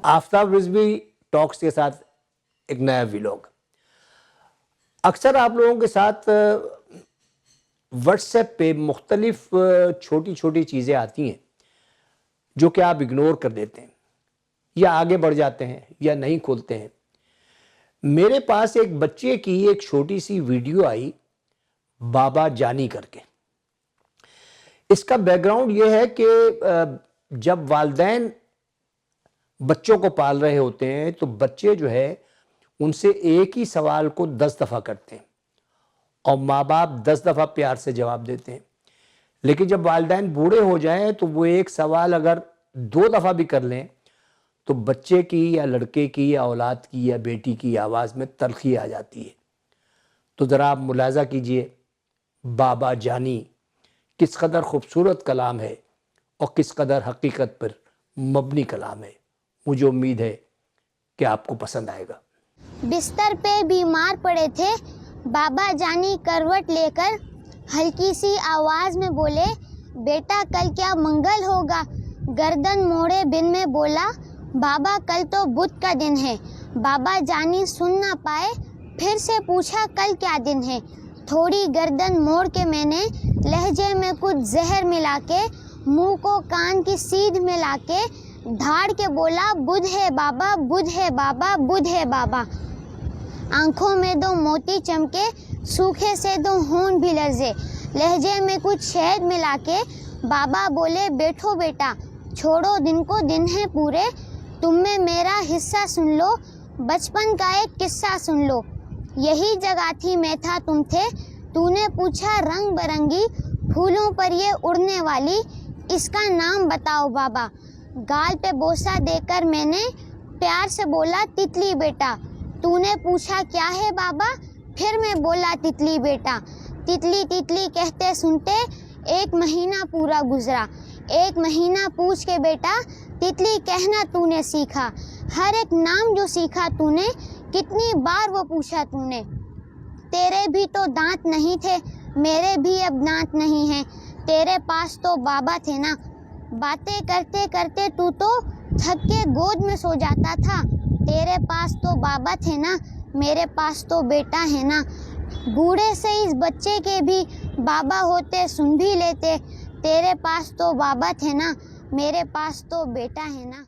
Aftab Rizvi talks के साथ एक नया व्लॉग। अक्सर आप लोगों के साथ व्हाट्सएप पे मुख्तलिफ छोटी छोटी चीज़ें आती हैं जो कि आप इग्नोर कर देते हैं या आगे बढ़ जाते हैं या नहीं खोलते हैं। मेरे पास एक बच्चे की एक छोटी सी वीडियो आई बाबा जानी करके। इसका बैकग्राउंड ये है कि जब वालिदैन बच्चों को पाल रहे होते हैं तो बच्चे जो है उनसे एक ही सवाल को 10 दफ़ा करते हैं और माँ बाप 10 दफ़ा प्यार से जवाब देते हैं। लेकिन जब वालिदैन बूढ़े हो जाएं तो वो एक सवाल अगर 2 दफ़ा भी कर लें तो बच्चे की या लड़के की या औलाद की या बेटी की आवाज़ में तल्खी आ जाती है। तो ज़रा आप मुलाज़ा कीजिए बाबा जानी किस कदर खूबसूरत कलाम है और किस कदर हकीकत पर मबनी कलाम है। मुझे उम्मीद है कि आपको पसंद आएगा। बिस्तर पे बीमार पड़े थे, बाबा जानी करवट लेकर हल्की सी आवाज में बोले, बेटा कल क्या मंगल होगा। गर्दन मोड़े बिन में बोला, बाबा कल तो बुध का दिन है। बाबा जानी सुन ना पाए, फिर से पूछा कल क्या दिन है। थोड़ी गर्दन मोड़ के मैंने लहजे में कुछ जहर मिला के मुंह को कान की सीध में लाके धाड़ के बोला, बुध है बाबा, बुध है बाबा, बुध है बाबा। आंखों में 2 मोती चमके, सूखे से 2 होंठ भी लर्जे। लहजे में कुछ शहद मिला के बाबा बोले, बैठो बेटा, छोड़ो दिन को, दिन है पूरे। तुम में मेरा हिस्सा सुन लो, बचपन का एक किस्सा सुन लो। यही जगह थी मैं था तुम थे, तूने पूछा रंग बरंगी फूलों पर ये उड़ने वाली, इसका नाम बताओ बाबा। गाल पे बोसा देकर मैंने प्यार से बोला, तितली बेटा। तूने पूछा क्या है बाबा, फिर मैं बोला तितली बेटा। तितली तितली कहते सुनते 1 महीना पूरा गुजरा। 1 महीना पूछ के बेटा तितली कहना तूने सीखा। हर एक नाम जो सीखा तूने, कितनी बार वो पूछा तूने। तेरे भी तो दांत नहीं थे, मेरे भी अब दांत नहीं हैं। तेरे पास तो बाबा थे ना। बातें करते करते तू तो थक के गोद में सो जाता था। तेरे पास तो बाबा थे ना, मेरे पास तो बेटा है ना। बूढ़े से इस बच्चे के भी बाबा होते सुन भी लेते। तेरे पास तो बाबा थे ना, मेरे पास तो बेटा है ना।